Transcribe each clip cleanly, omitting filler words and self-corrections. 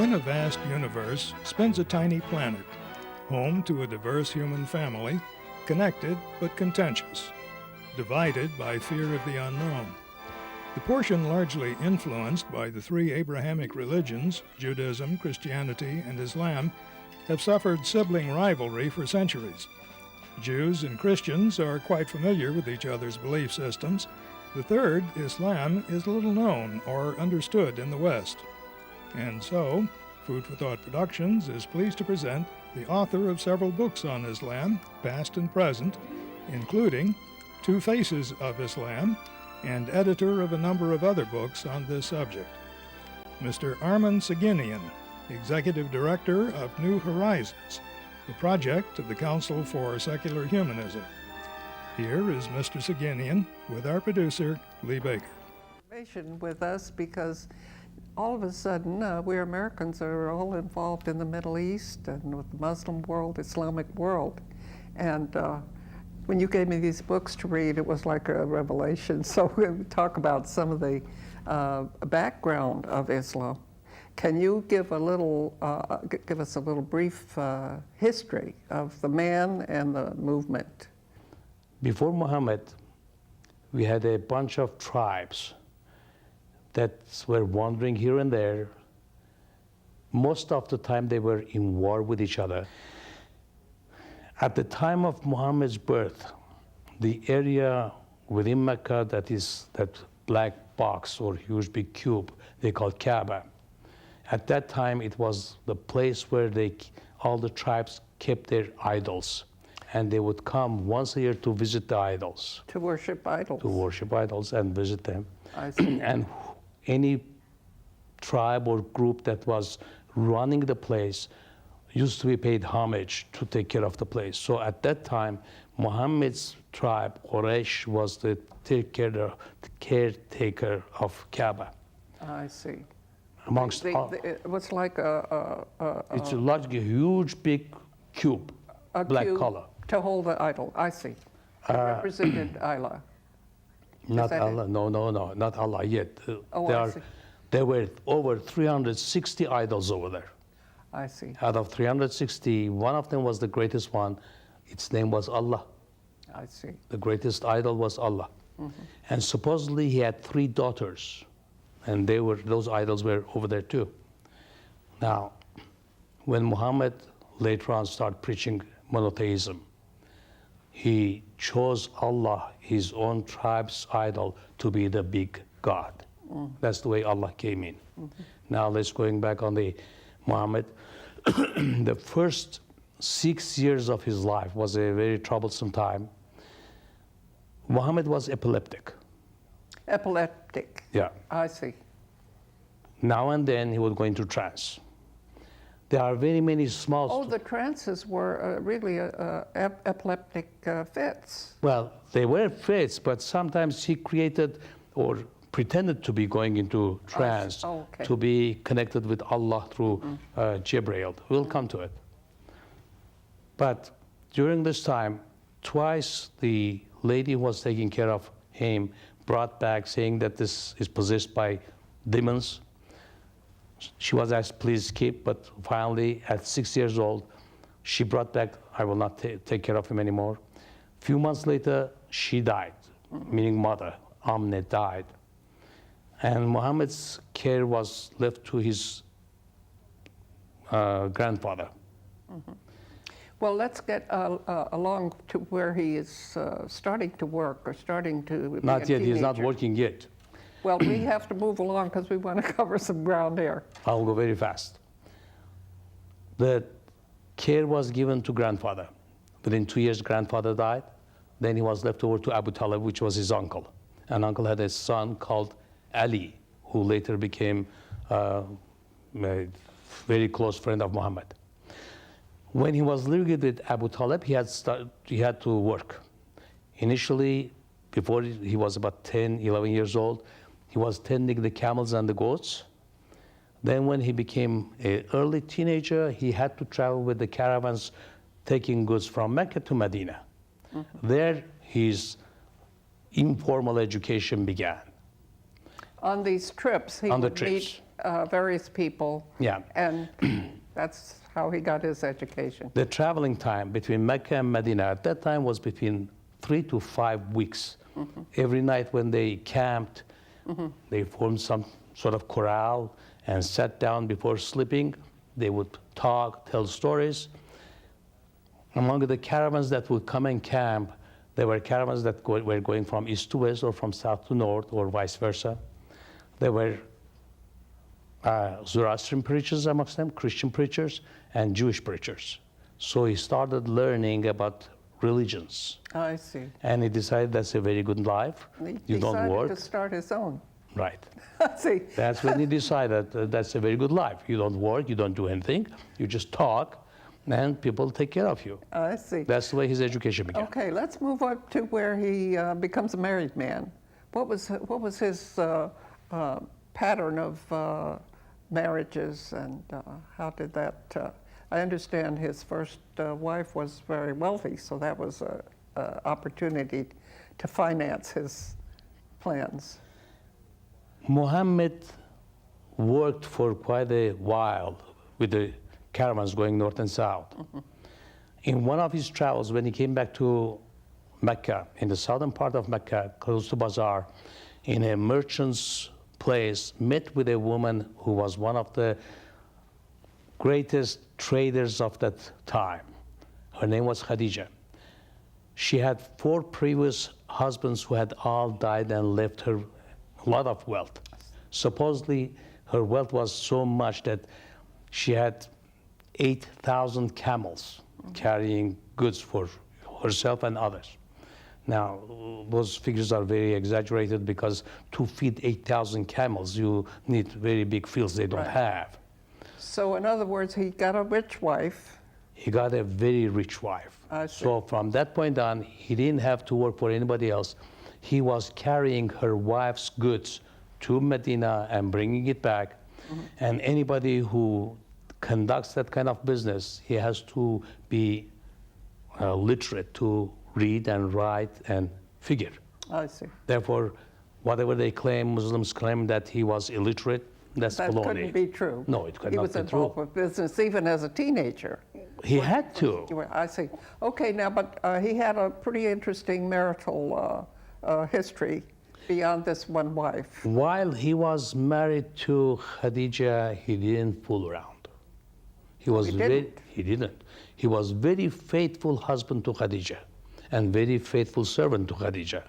Within a vast universe spins a tiny planet, home to a diverse human family, connected but contentious, divided by fear of the unknown. The portion largely influenced by the three Abrahamic religions, Judaism, Christianity, and Islam, have suffered sibling rivalry for centuries. Jews and Christians are quite familiar with each other's belief systems. The third, Islam, is little known or understood in the West. And so, Food for Thought Productions is pleased to present the author of several books on Islam, past and present, including Two Faces of Islam, and editor of a number of other books on this subject. Mr. Armen Saginian, Executive Director of New Horizons, the project of the Council for Secular Humanism. Here is Mr. Saginian with our producer, Lee Baker. With us because all of a sudden we Americans are all involved in the Middle East and with the Muslim world, Islamic world. And when you gave me these books to read, it was like a revelation. So we talk about some of the background of Islam. Can you give a little, give us a little brief history of the man and the movement? Before Muhammad, we had a bunch of tribes that were wandering here and there. Most of the time they were in war with each other. At the time of Muhammad's birth, the area within Mecca that is that black box or huge big cube they called Kaaba. At that time, it was the place where all the tribes kept their idols. And they would come once a year to visit the idols. To worship idols. To worship idols and visit them. I see. And any tribe or group that was running the place used to be paid homage to take care of the place. So at that time, Muhammad's tribe, Quraysh, was the caretaker of Kaaba. I see. Amongst all, it was like it's like a huge big cube, black cube color. To hold the idol, I see. Represented Allah. Not Allah, no, not Allah yet. I see. There were over 360 idols over there. I see. Out of 360, one of them was the greatest one. Its name was Allah. I see. The greatest idol was Allah. Mm-hmm. And supposedly he had 3 daughters. And those idols were over there too. Now, when Muhammad later on started preaching monotheism, he chose Allah, his own tribe's idol, to be the big God. Mm. That's the way Allah came in. Mm-hmm. Now let's going back on the Muhammad. The first 6 years of his life was a very troublesome time. Muhammad was epileptic. Epileptic. Yeah. I see. Now and then he would go into trance. There are very many small... Oh, the trances were really epileptic fits. Well, they were fits, but sometimes he created or pretended to be going into trance to be connected with Allah through Jibreel. We'll come to it. But during this time, twice the lady who was taking care of him brought back saying that this is possessed by demons. She was asked, please keep, but finally at 6 years old, she brought back, I will not take care of him anymore. A few months later, she died, meaning mother, Amne died. And Muhammad's care was left to his grandfather. Mm-hmm. Well, let's get along to where he is starting to work or starting to be Not yet, he's not working yet. Well, we have to move along because we want to cover some ground here. I'll go very fast. The care was given to grandfather. Within 2 years, grandfather died. Then he was left over to Abu Talib, which was his uncle. And uncle had a son called Ali, who later became a very close friend of Muhammad. When he was living with Abu Talib, he had to work. Initially, before he was about 10, 11 years old, he was tending the camels and the goats. Then when he became an early teenager, he had to travel with the caravans taking goods from Mecca to Medina. Mm-hmm. There, his informal education began. On these trips, he would meet various people. Yeah. And that's how he got his education. The traveling time between Mecca and Medina at that time was between 3 to 5 weeks. Every night when they camped, they formed some sort of corral and sat down before sleeping. They would talk, tell stories. Among the caravans that would come and camp, there were caravans that were going from east to west or from south to north or vice versa. There were Zoroastrian preachers amongst them, Christian preachers, and Jewish preachers. So he started learning about religions. I see. And he decided that's a very good life. He You don't decided work. to start his own. Right. I see. That's when he decided that's a very good life. You don't work, you don't do anything, you just talk, and people take care of you. I see. That's the way his education began. Okay, let's move up to where he becomes a married man. What was his pattern of marriages, and how did that? I understand his first wife was very wealthy, so that was an opportunity to finance his plans. Muhammad worked for quite a while with the caravans going north and south. In one of his travels, when he came back to Mecca, in the southern part of Mecca, close to Bazaar, in a merchant's place, met with a woman who was one of the greatest traders of that time. Her name was Khadija. She had 4 previous husbands who had all died and left her a lot of wealth. Supposedly, her wealth was so much that she had 8,000 camels carrying goods for herself and others. Now, those figures are very exaggerated because to feed 8,000 camels, you need very big fields they don't Right. have. So in other words, he got a rich wife. He got a very rich wife. I see. So from that point on, he didn't have to work for anybody else. He was carrying her wife's goods to Medina and bringing it back. And anybody who conducts that kind of business, he has to be literate to read and write and figure. I see. Therefore, whatever they claim, Muslims claim that he was illiterate, that's That baloney. couldn't be true. No, it could He not was be true. involved with business even as a teenager. He had to. I see. Okay, now, but he had a pretty interesting marital history beyond this one wife. While he was married to Khadija, he didn't fool around. He was he very, didn't? he didn't. He was very faithful husband to Khadija and very faithful servant to Khadija.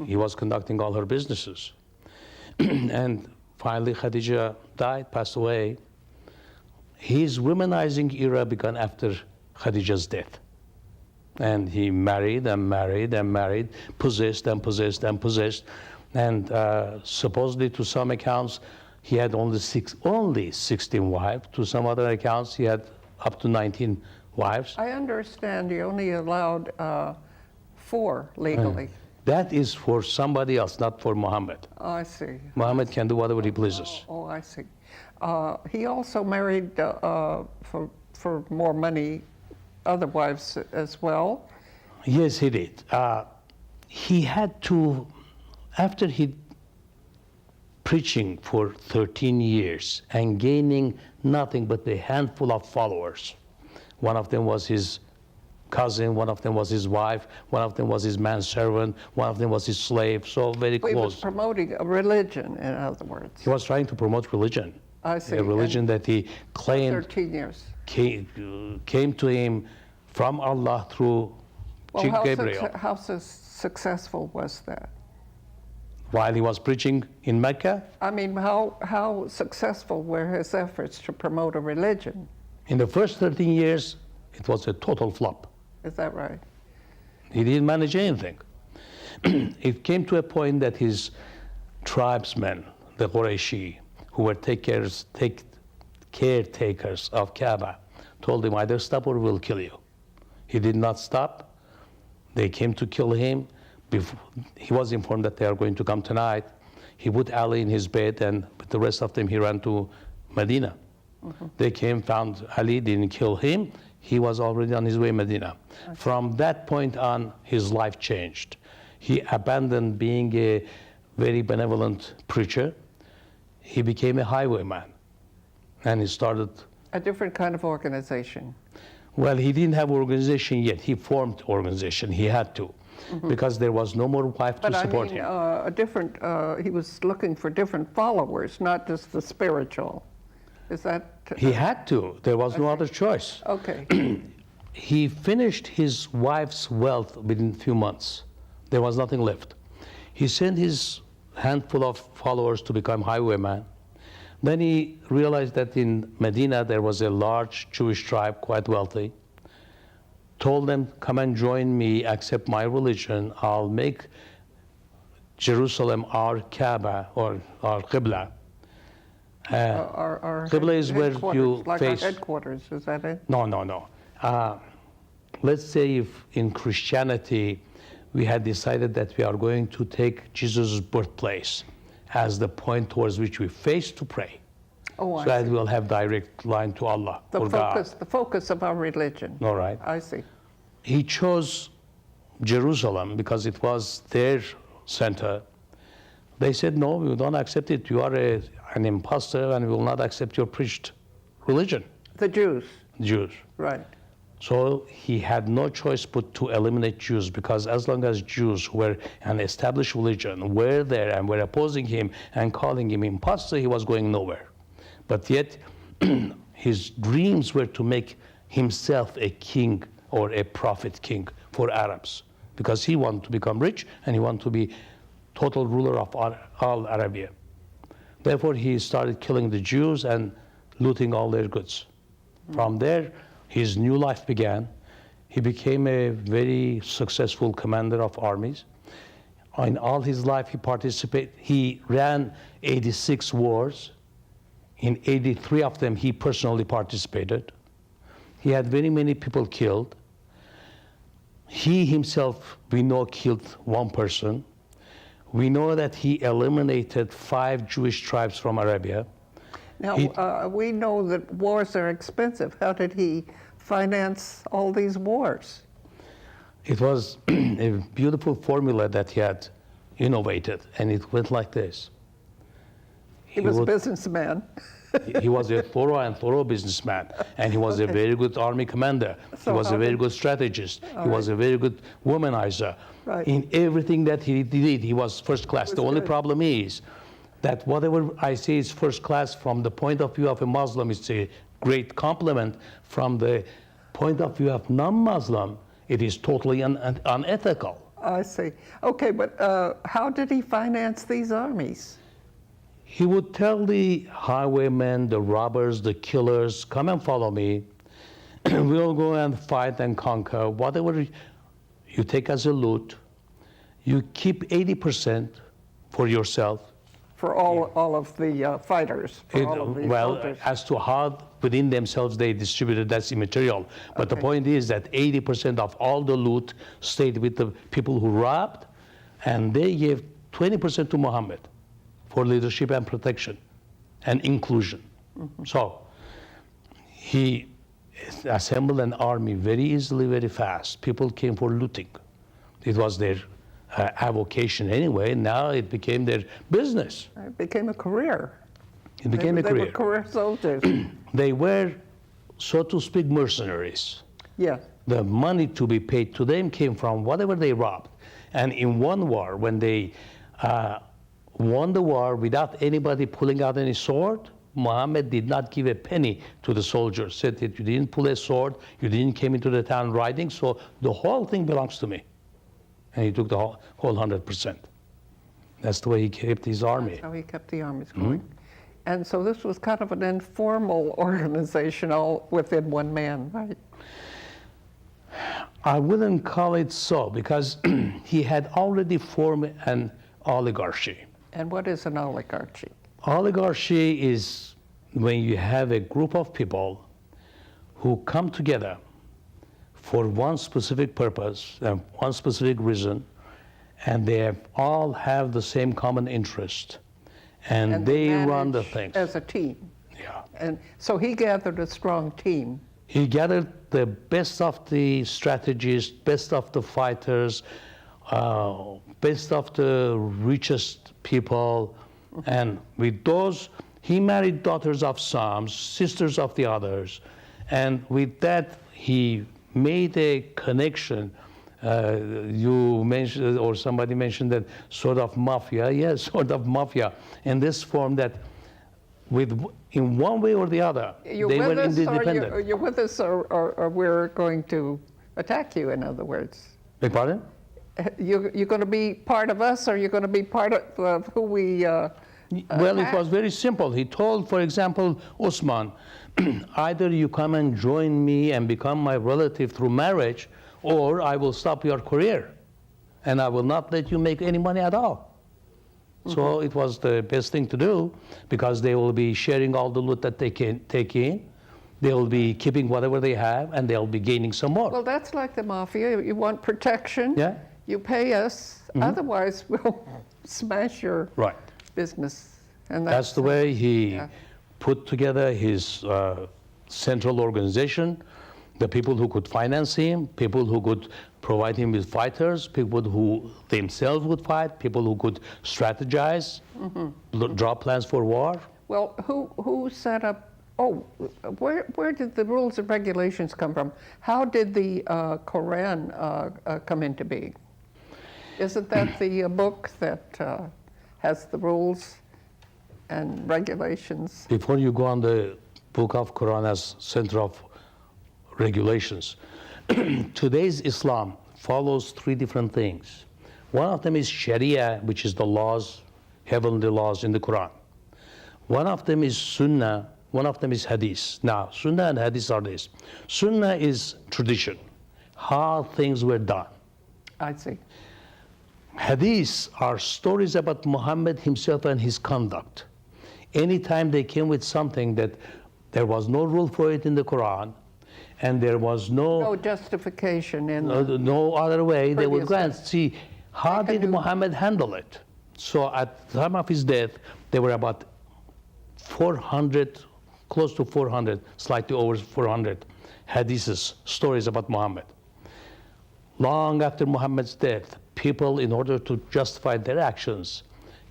He was conducting all her businesses. And finally Khadija died, passed away. His womanizing era began after Khadija's death. And he married and married and married, possessed and possessed and possessed. And supposedly, to some accounts, he had only 16 wives. To some other accounts, he had up to 19 wives. I understand he only allowed 4 legally. That is for somebody else, not for Muhammad. Oh, I see. Muhammad can do whatever he pleases. Oh, I see. He also married for more money other wives as well. Yes, he did. He had to, after he preaching for 13 years and gaining nothing but a handful of followers. One of them was his cousin, one of them was his wife, one of them was his manservant, one of them was his slave, so very He was close. promoting a religion, in other words. He was trying to promote religion, I see. a religion that he And claimed 13 years. came to him from Allah through Gabriel. How successful was that? While he was preaching in Mecca, I mean, how successful were his efforts to promote a religion? in the first 13 years, it was a total flop. Is that right? He didn't manage anything. It came to a point that his tribesmen, the Qurayshi, who were caretakers of Kaaba, told him either stop or we'll kill you. He did not stop. They came to kill him. He was informed that they are going to come tonight. He put Ali in his bed, and with the rest of them, he ran to Medina. They came, found Ali, didn't kill him. He was already on his way to Medina. From that point on, his life changed. He abandoned being a very benevolent preacher. he became a highwayman. And he started, A different kind of organization. well, he didn't have organization yet. He formed organization. He had to, because there was no more wife But to I support mean, him. a different, he was looking for different followers, not just the spiritual. Is that? He had to. There was no other choice. Okay. He finished his wife's wealth within a few months. There was nothing left. He sent his handful of followers to become highwayman. Then he realized that in Medina there was a large Jewish tribe, quite wealthy. Told them, come and join me, accept my religion. I'll make Jerusalem our Kaaba or our Qibla. Our Qibla is where headquarters, you like face. our headquarters, is that it? No. Let's say if in Christianity we had decided that we are going to take Jesus' birthplace as the point towards which we face to pray, Oh, so I that see. we'll have direct line to Allah The or focus, the focus of our religion. God. All right. I see. He chose Jerusalem because it was their center. They said, no, we don't accept it. You are an impostor and we will not accept your preached religion, The Jews, Jews. right. So he had no choice but to eliminate Jews, because as long as Jews who were an established religion were there and were opposing him and calling him impostor, he was going nowhere. But yet his dreams were to make himself a king or a prophet king for Arabs, because he wanted to become rich and he wanted to be total ruler of all Arabia. Therefore he started killing the Jews and looting all their goods. From there, his new life began. He became a very successful commander of armies. In all his life, he ran 86 wars. In 83 of them, he personally participated. He had very many people killed. He himself, we know, killed one person. We know that he eliminated 5 Jewish tribes from Arabia. Now, we know that wars are expensive. How did he finance all these wars? It was a beautiful formula that he had innovated, and it went like this. He was a would- businessman. He was a thorough businessman, and he was a very good army commander. So He was how a very did- good strategist. He was a very good womanizer. Right. In everything that he did, he was first class. was The only good. problem is that whatever I say is first class from the point of view of a Muslim, it's a great compliment. From the point of view of non-Muslim, it is totally unethical. I see. Okay, but how did he finance these armies? He would tell the highwaymen, the robbers, the killers, come and follow me. We'll go and fight and conquer. Whatever you take as a loot, you keep 80% for yourself. For all of the fighters, for all of the Well, soldiers. as to how within themselves they distributed, that's immaterial. But the Okay. point is that 80% of all the loot stayed with the people who robbed, and they gave 20% to Muhammad for leadership and protection and inclusion. So he assembled an army very easily, very fast. People came for looting. It was their avocation anyway. Now it became their business. It became a career. It became a They career. were career soldiers. They were, so to speak, mercenaries. Yes. The money to be paid to them came from whatever they robbed. And in one war, when they won the war without anybody pulling out any sword, Muhammad did not give a penny to the soldiers. Said that you didn't pull a sword, you didn't come into the town riding, so the whole thing belongs to me. And he took the whole 100%. That's the way he kept his army. How he kept the armies going. And so this was kind of an informal organization all within one man, right? I wouldn't call it so, because he had already formed an oligarchy. And what is an oligarchy? Oligarchy is when you have a group of people who come together for one specific purpose and one specific reason, and they all have the same common interest, and they run the manage things. as a team. Yeah. And so he gathered a strong team. He gathered the best of the strategists, best of the fighters, best of the richest people, And with those, he married daughters of some, sisters of the others. And with that, he made a connection. You mentioned, or somebody mentioned that sort of mafia. Yes, sort of mafia. In this form that in one way or the other, You're they with were us, independent. or you're with us, or we're going to attack you, in other words. Beg pardon? You're going to be part of us, or you're going to be part of who we... Well, it was very simple. He told, for example, Osman, either you come and join me and become my relative through marriage, or I will stop your career, and I will not let you make any money at all. So it was the best thing to do, because they will be sharing all the loot that they can take in. They will be keeping whatever they have, and they'll be gaining some more. Well, that's like the mafia. You want protection. Yeah. You pay us. Otherwise, we'll smash your Right. business. And That's the way he yeah. put together his central organization, the people who could finance him, people who could provide him with fighters, people who themselves would fight, people who could strategize, draw plans for war. Well, who set up? Oh, where did the rules and regulations come from? How did the Quran come into being? Isn't that the book that has the rules and regulations? Before you go on the book of Quran as center of regulations, today's Islam follows three different things. One of them is Sharia, which is the laws, heavenly laws in the Quran. One of them is Sunnah, one of them is Hadith. Now, Sunnah and Hadith are this. Sunnah is tradition, how things were done. I see. Hadiths are stories about Muhammad himself and his conduct. Anytime they came with something that there was no rule for it in the Quran, and there was No justification in no other way, they would Previous glance, see, how They can did do- Muhammad handle it? So at the time of his death, there were about 400, close to 400, slightly over 400 hadiths, stories about Muhammad. Long after Muhammad's death, people, in order to justify their actions,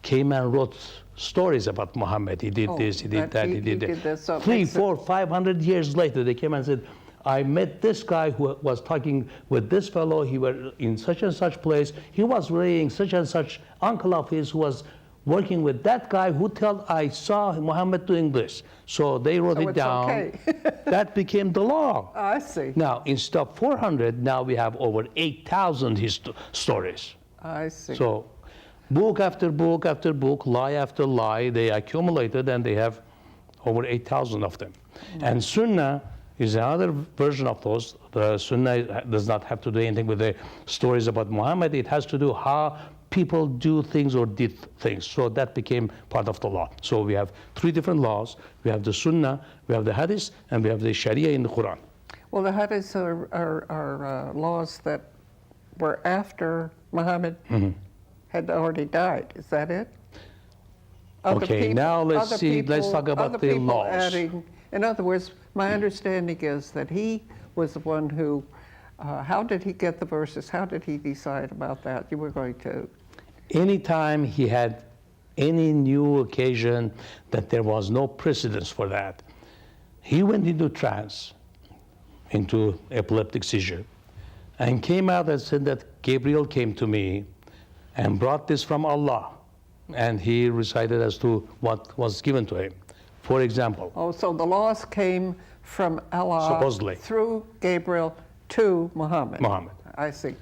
came and wrote stories about Muhammad. He did Oh, this, he did that, he did that. this, so it 3, makes it- 4, 500 years later, they came and said, I met this guy who was talking with this fellow. He was in such and such place. He was raising such and such uncle of his who was working with that guy who told I saw Muhammad doing this. So they wrote So it it's down. okay. That became the law. I see. Now, instead of 400, now we have over 8,000 stories. I see. So book after book after book, lie after lie, they accumulated, and they have over 8,000 of them. And Sunnah is another version of those. The Sunnah does not have to do anything with the stories about Muhammad. It has to do how people do things or did things. So that became part of the law. So we have three different laws. We have the Sunnah, we have the Hadith, and we have the Sharia in the Quran. Well, the hadiths are laws that were after Muhammad had already died. Is that it? Okay, now let's see, let's talk about other the people laws. Adding, in other words, my understanding is that he was the one who, how did he get the verses? How did he decide about that? You were going to... Anytime he had any new occasion that there was no precedence for that, he went into trance, into epileptic seizure, and came out and said that Gabriel came to me and brought this from Allah. And he recited as to what was given to him. For example, Oh, so the laws came from Allah Supposedly. through Gabriel to Muhammad. Muhammad. I see.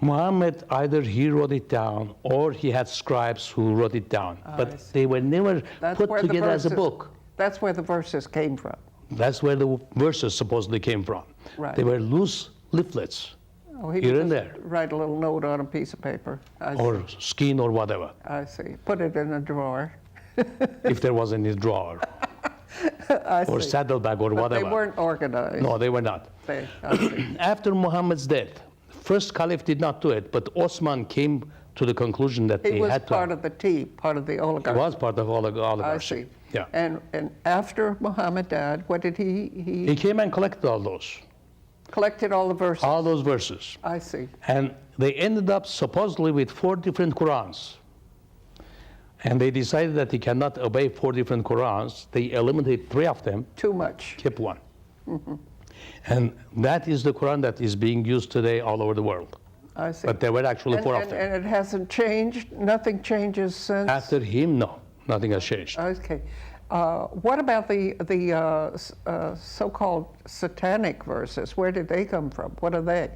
Muhammad, either he wrote it down or he had scribes who wrote it down, I but see. they were never That's put where the together as a verses- book. That's where the verses came from. That's where the verses supposedly came from. Right. They were loose leaflets, Oh, he here would and just there, write a little note on a piece of paper. I see. or skin or whatever, I see. Put it in a drawer. if there was any drawer, I or see. saddlebag, or But whatever. they weren't organized. No, they were not. I see. After Muhammad's death, first caliph did not do it, but Osman came to the conclusion that He they was had to. part of the team, part of the He oligarchy. was part of all the I oligarchy. see. Yeah. And after Muhammad died, what did He came and collected all those collected all the verses? verses. I see. And they ended up supposedly with 4 different Qurans. And they decided that they cannot obey 4 different Qurans. They eliminated 3 of them, Too much. kept one. And that is the Quran that is being used today all over the world. I see. But there were actually and, 4 and, of them. and it hasn't changed? Nothing changes since? After him, no, nothing has changed. Okay. What about the so-called satanic verses? Where did they come from? What are they?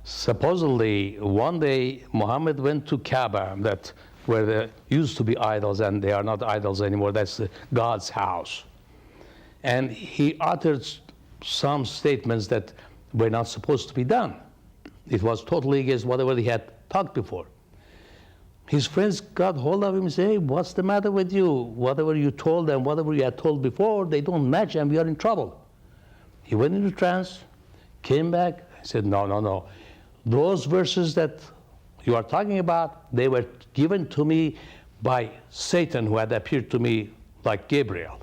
Supposedly, one day Muhammad went to Kaaba, that where there used to be idols, and they are not idols anymore. That's God's house. And he uttered some statements that were not supposed to be done. It was totally against whatever he had taught before. His friends got hold of him and said, "Hey, what's the matter with you? Whatever you told them, whatever you had told before, they don't match and we are in trouble." He went into trance, came back, said, No. Those verses that you are talking about, they were given to me by Satan, who had appeared to me like Gabriel.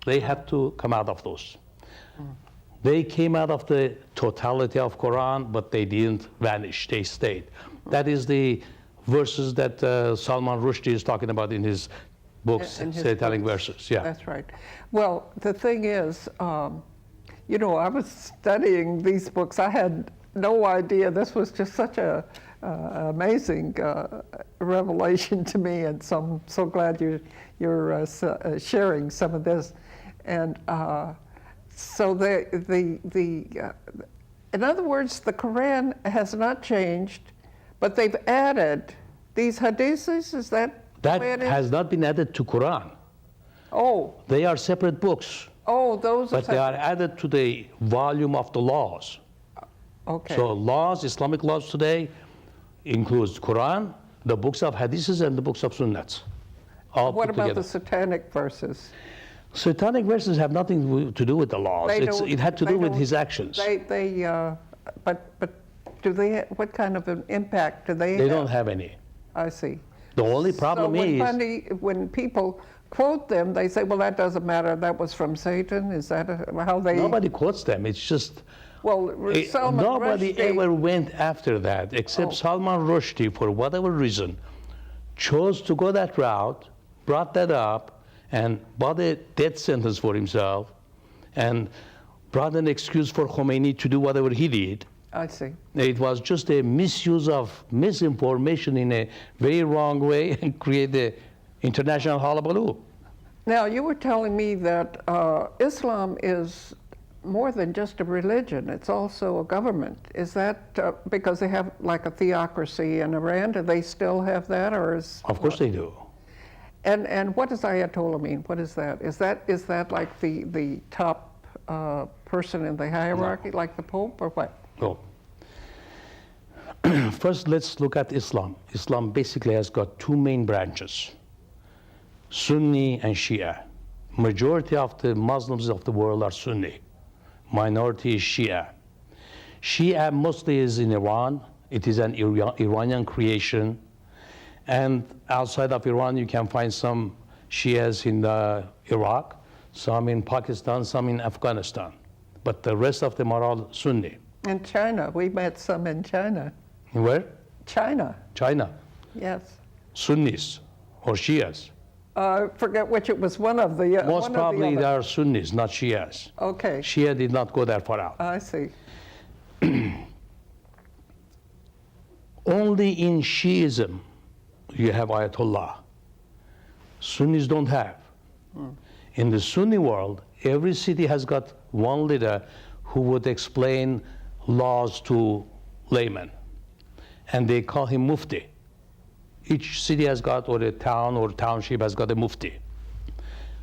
They had to come out of those. They came out of the totality of Quran, but they didn't vanish, they stayed. That is the verses that Salman Rushdie is talking about in his books, In his satanic books. verses. Yeah. That's right. Well, the thing is, you know, I was studying these books. I had no idea. This was just such a amazing revelation to me, and so I'm so glad you're sharing some of this. And so in other words, the Quran has not changed, but they've added these hadiths. Is that That the way it is? has not been added to Quran. Oh, They are separate books, those but they are added to the volume of the laws. okay. So laws, Islamic laws today includes Quran, the books of hadiths, and the books of sunnats. All What put about together. the satanic verses? Satanic verses have nothing to do with the laws. They don't- It had to they do with don't- his actions. But do they? What kind of an impact do they have? They don't have any. I see. The only problem so is when people quote them, they say, "Well, that doesn't matter. That was from Satan." Is that how they? nobody quotes them. It's just Well, Salman nobody Rushdie- ever went after that except Salman Rushdie, for whatever reason, chose to go that route, brought that up, and bought a death sentence for himself, and brought an excuse for Khomeini to do whatever he did. I see. It was just a misuse of misinformation in a very wrong way and create the international hullabaloo. Now, you were telling me that Islam is more than just a religion. It's also a government. Is that because they have like a theocracy in Iran? Do they still have that, or is? Of course they do. And what does Ayatollah mean? What is that? Is that like the top person in the hierarchy, like the Pope, or what? No. First, let's look at Islam. Islam basically has got 2 main branches, Sunni and Shia. Majority of the Muslims of the world are Sunni. Minority is Shia. Shia mostly is in Iran. It is an Iranian creation. And outside of Iran, you can find some Shias in Iraq, some in Pakistan, some in Afghanistan. But the rest of them are all Sunni. In China, we met some in China. Where? China, China. yes. Sunnis or Shias. I forget which it was. One of the Most one probably of the they other. are Sunnis, not Shias. Okay, Shia did not go that far out. I see. Only in Shiism you have Ayatollah. Sunnis don't have. In the Sunni world, every city has got one leader who would explain laws to laymen. And they call him Mufti. Each city has got, or a town or township has got a Mufti.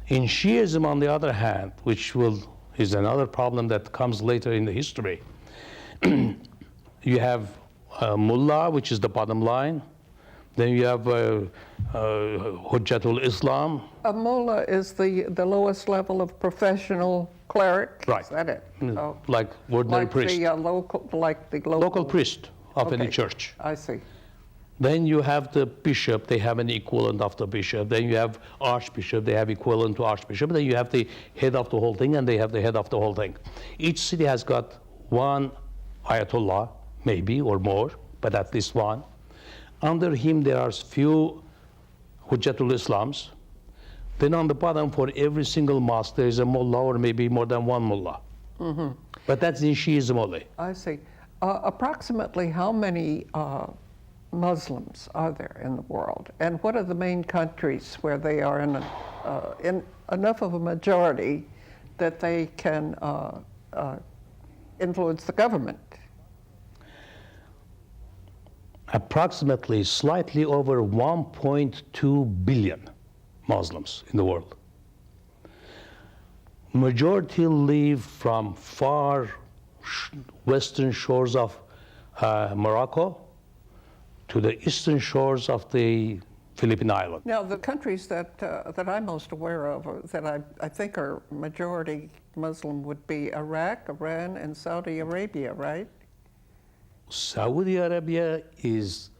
In Shiism, on the other hand, which is another problem that comes later in the history, you have Mullah, which is the bottom line. Then you have Hujjatul Islam. A mullah is the lowest level of professional cleric. Right. Is that it? Oh. Like ordinary Like priest. the local Local priest of any Okay. church. I see. Then you have the bishop, they have an equivalent of the bishop. Then you have archbishop, they have equivalent to archbishop. Then you have the head of the whole thing, and they have the head of the whole thing. Each city has got one Ayatollah, maybe, or more, but at least one. Under him, there are few Hujjatul Islams. Then on the bottom, for every single mosque, there is a mullah or maybe more than one mullah. But that's in Shiism only. I see. Approximately how many Muslims are there in the world? And what are the main countries where they are in enough of a majority that they can influence the government? Approximately slightly over 1.2 billion Muslims in the world. Majority live from far western shores of Morocco to the eastern shores of the Philippine Island. Now, the countries that I'm most aware of, that I think are majority Muslim, would be Iraq, Iran, and Saudi Arabia, right? Saudi Arabia is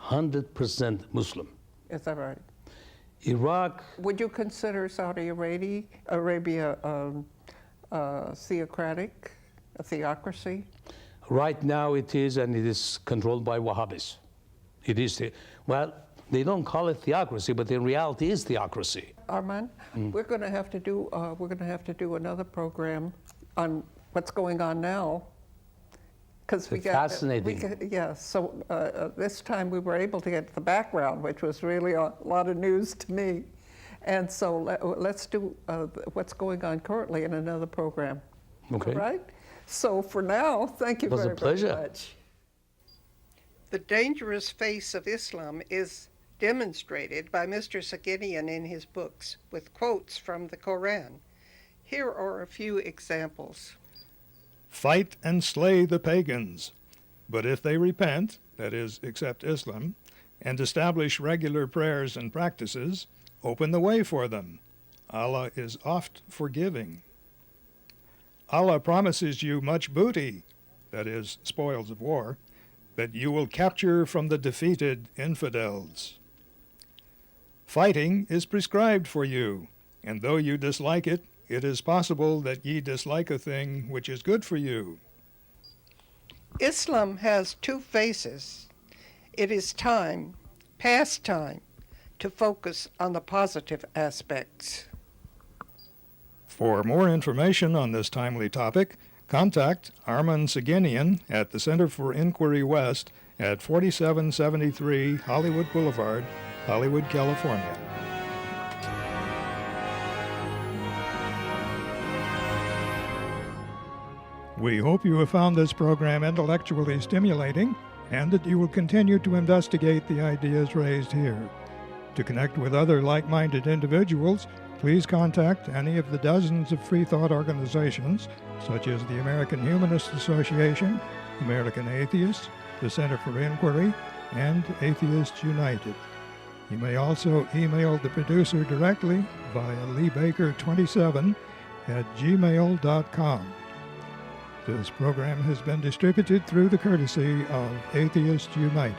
100% Muslim. Is that right? Iraq, Would you consider Saudi Arabia theocratic, a theocracy? right now it is, and it is controlled by Wahhabis. It is, well, they don't call it theocracy, but in reality it's theocracy. Arman, we're going to have to do another program on what's going on now, because we got fascinating. Yeah. So this time we were able to get the background, which was really a lot of news to me, and so let's do what's going on currently in another program. Okay. All right. So for now, thank you It was very, a pleasure. very much. The dangerous face of Islam is demonstrated by Mr. Sagedian in his books with quotes from the Koran. Here are a few examples. Fight and slay the pagans, but if they repent, that is, accept Islam, and establish regular prayers and practices, open the way for them. Allah is oft forgiving. Allah promises you much booty, that is, spoils of war, that you will capture from the defeated infidels. Fighting is prescribed for you, and though you dislike it, it is possible that ye dislike a thing which is good for you. Islam has two faces. It is time, past time, to focus on the positive aspects. For more information on this timely topic, contact Arman Sagedian at the Center for Inquiry West at 4773 Hollywood Boulevard, Hollywood, California. We hope you have found this program intellectually stimulating and that you will continue to investigate the ideas raised here. To connect with other like-minded individuals, please contact any of the dozens of free thought organizations, such as the American Humanist Association, American Atheists, the Center for Inquiry, and Atheists United. You may also email the producer directly via leebaker27@gmail.com. This program has been distributed through the courtesy of Atheists United.